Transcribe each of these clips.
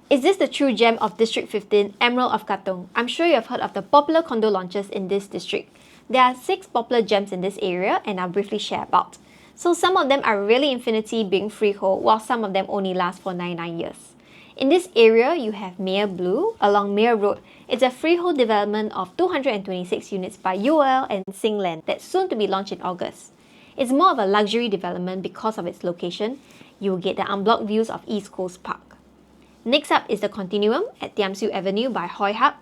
Is this the true gem of District 15, Emerald of Katong? I'm sure you have heard of the popular condo launches in this district. There are 6 popular gems in this area and I'll briefly share about. So some of them are really infinity, being freehold, while some of them only last for 99 years. In this area, you have Mayor Blue along Mayor Road. It's a freehold development of 226 units by UOL and Singland that's soon to be launched in August. It's more of a luxury development because of its location. You will get the unblocked views of East Coast Park. Next up is the Continuum at Tembusu Avenue by Hoi Hub.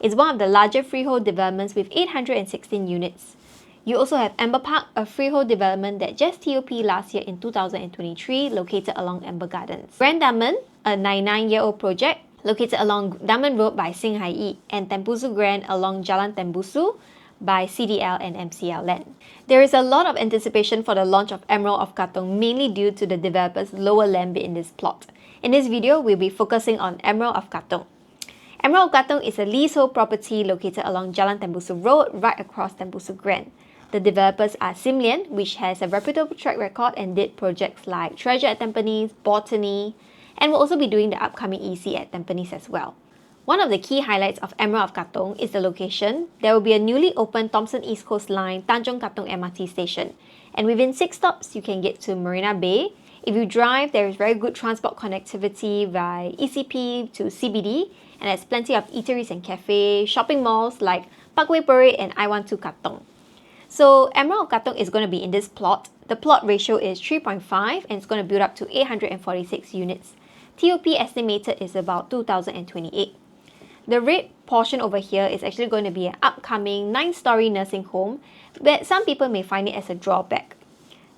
It's one of the larger freehold developments with 816 units. You also have Amber Park, a freehold development that just TOP last year in 2023, located along Amber Gardens. Grand Diamond, a 99-year-old project located along Diamond Road by Sing Hai Yi, and Tembusu Grand along Jalan Tembusu by CDL and MCL Land. There is a lot of anticipation for the launch of Emerald of Katong, mainly due to the developer's lower land bid in this plot. In this video, we'll be focusing on Emerald of Katong. Emerald of Katong is a leasehold property located along Jalan Tembusu Road, right across Tembusu Grand. The developers are Simlian, which has a reputable track record and did projects like Treasure at Tampines, Botany, and will also be doing the upcoming EC at Tampines as well. One of the key highlights of Emerald of Katong is the location. There will be a newly opened Thomson East Coast Line Tanjong Katong MRT station, and within 6 stops, you can get to Marina Bay. If you drive, there is very good transport connectivity via ECP to CBD, and there's plenty of eateries and cafes, shopping malls like Parkway Parade and I-12 Katong. So Emerald of Katong is going to be in this plot. The plot ratio is 3.5 and it's going to build up to 846 units. TOP estimated is about 2028. The red portion over here is actually going to be an upcoming 9-story nursing home, but some people may find it as a drawback.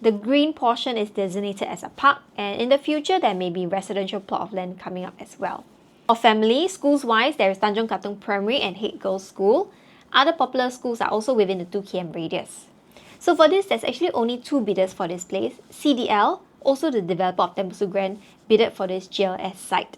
The green portion is designated as a park, and in the future there may be residential plot of land coming up as well. For family, schools-wise, there is Tanjong Katong Primary and Head Girls School. Other popular schools are also within the 2 km radius. So for this, there's actually only 2 bidders for this place. CDL, also the developer of Tembusu Grand, bidded for this GLS site.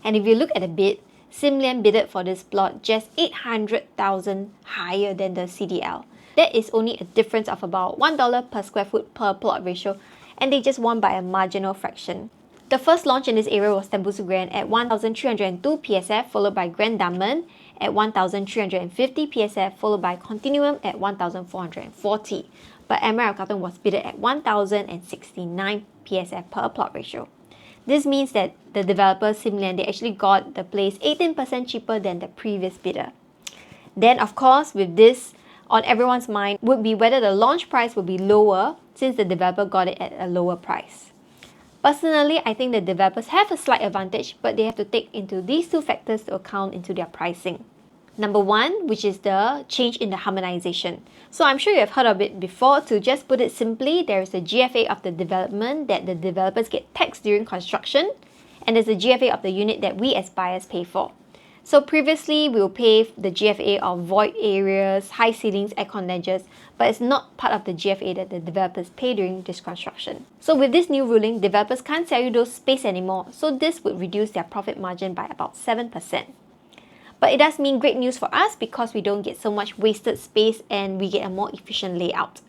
And if you look at the bid, Simlian bidded for this plot just 800,000 higher than the CDL. That is only a difference of about $1 per square foot per plot ratio, and they just won by a marginal fraction. The first launch in this area was Tembusu Grand at 1,302 PSF, followed by Grand Diamond at 1,350 PSF, followed by Continuum at 1,440. But Emerald of Katong was bidded at 1,069 PSF per plot ratio. This means that the developer Simlian, they actually got the place 18% cheaper than the previous bidder. Then of course, with this on everyone's mind would be whether the launch price will be lower since the developer got it at a lower price. Personally, I think the developers have a slight advantage, but they have to take into these 2 factors to account into their pricing. Number 1, which is the change in the harmonization. So I'm sure you have heard of it before. To just put it simply, there is a GFA of the development that the developers get taxed during construction, and there's a GFA of the unit that we as buyers pay for. So previously, we will pay the GFA of void areas, high ceilings, aircon ledges, but it's not part of the GFA that the developers pay during this construction. So with this new ruling, developers can't sell you those space anymore, so this would reduce their profit margin by about 7%. But it does mean great news for us because we don't get so much wasted space and we get a more efficient layout.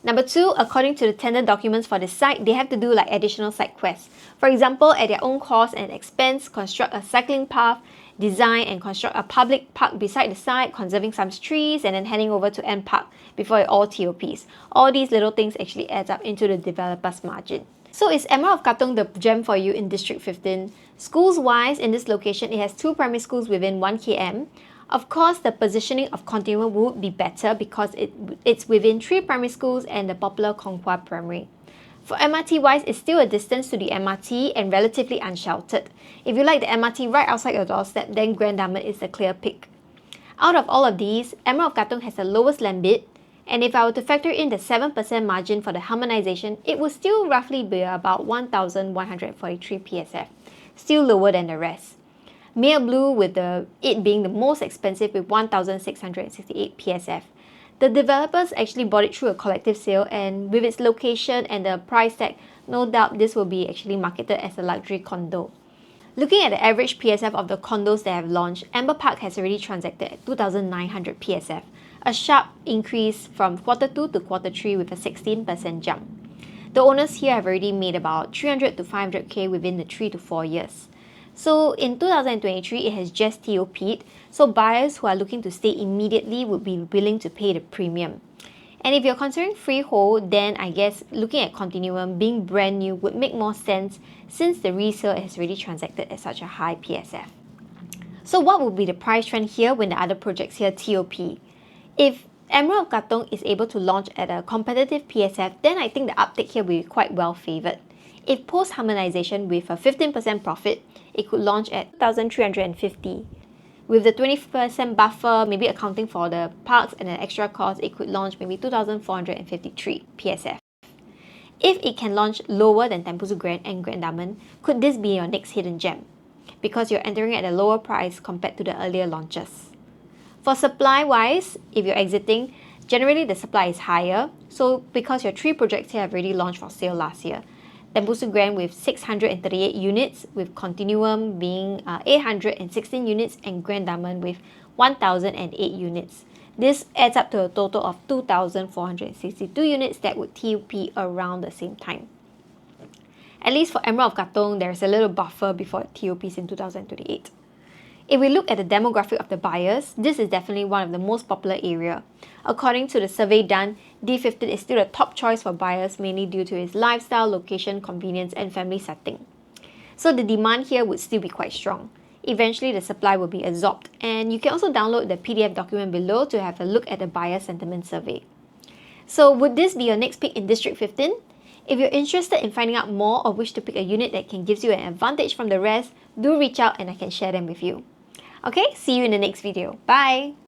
Number 2, according to the tender documents for the site, they have to do like additional site quests. For example, at their own cost and expense, construct a cycling path, design and construct a public park beside the site, conserving some trees, and then heading over to End Park before it all TOPs. All these little things actually adds up into the developer's margin. So is Emerald of Katong the gem for you in District 15? Schools-wise, in this location, it has 2 primary schools within 1 km. Of course, the positioning of Continuum would be better because it's within 3 primary schools and the popular Conghua Primary. For MRT-wise, it's still a distance to the MRT and relatively unsheltered. If you like the MRT right outside your doorstep, then Grand Diamond is the clear pick. Out of all of these, Emerald of Katong has the lowest land bid, and if I were to factor in the 7% margin for the harmonization, it would still roughly be about 1,143 PSF, still lower than the rest. Mayor Blue, with it being the most expensive with 1,668 PSF. The developers actually bought it through a collective sale, and with its location and the price tag, no doubt this will be actually marketed as a luxury condo. Looking at the average PSF of the condos that have launched, Amber Park has already transacted at 2,900 PSF, a sharp increase from Q2 to Q3 with a 16% jump. The owners here have already made about 300 to 500k within the 3 to 4 years. So in 2023, it has just TOP'd, so buyers who are looking to stay immediately would be willing to pay the premium. And if you're considering freehold, then I guess looking at Continuum being brand new would make more sense since the resale has already transacted at such a high PSF. So what would be the price trend here when the other projects here TOP? If Emerald of Katong is able to launch at a competitive PSF, then I think the uptake here will be quite well favoured. If post-harmonization with a 15% profit, it could launch at 1,350. With the 20% buffer, maybe accounting for the parks and an extra cost, it could launch maybe 2,453 PSF. If it can launch lower than Tembusu Grand and Grand Diamond, could this be your next hidden gem? Because you're entering at a lower price compared to the earlier launches. For supply-wise, if you're exiting, generally the supply is higher. So because your 3 projects here have already launched for sale last year, Tembusu Grand with 638 units, with Continuum being 816 units, and Grand Diamond with 1,008 units. This adds up to a total of 2,462 units that would TOP around the same time. At least for Emerald of Katong, there's a little buffer before it TOPs in 2028. If we look at the demographic of the buyers, this is definitely one of the most popular area. According to the survey done, D15 is still the top choice for buyers, mainly due to its lifestyle, location, convenience, and family setting. So the demand here would still be quite strong. Eventually, the supply will be absorbed, and you can also download the PDF document below to have a look at the buyer sentiment survey. So would this be your next pick in District 15? If you're interested in finding out more or wish to pick a unit that can give you an advantage from the rest, do reach out and I can share them with you. Okay, see you in the next video. Bye!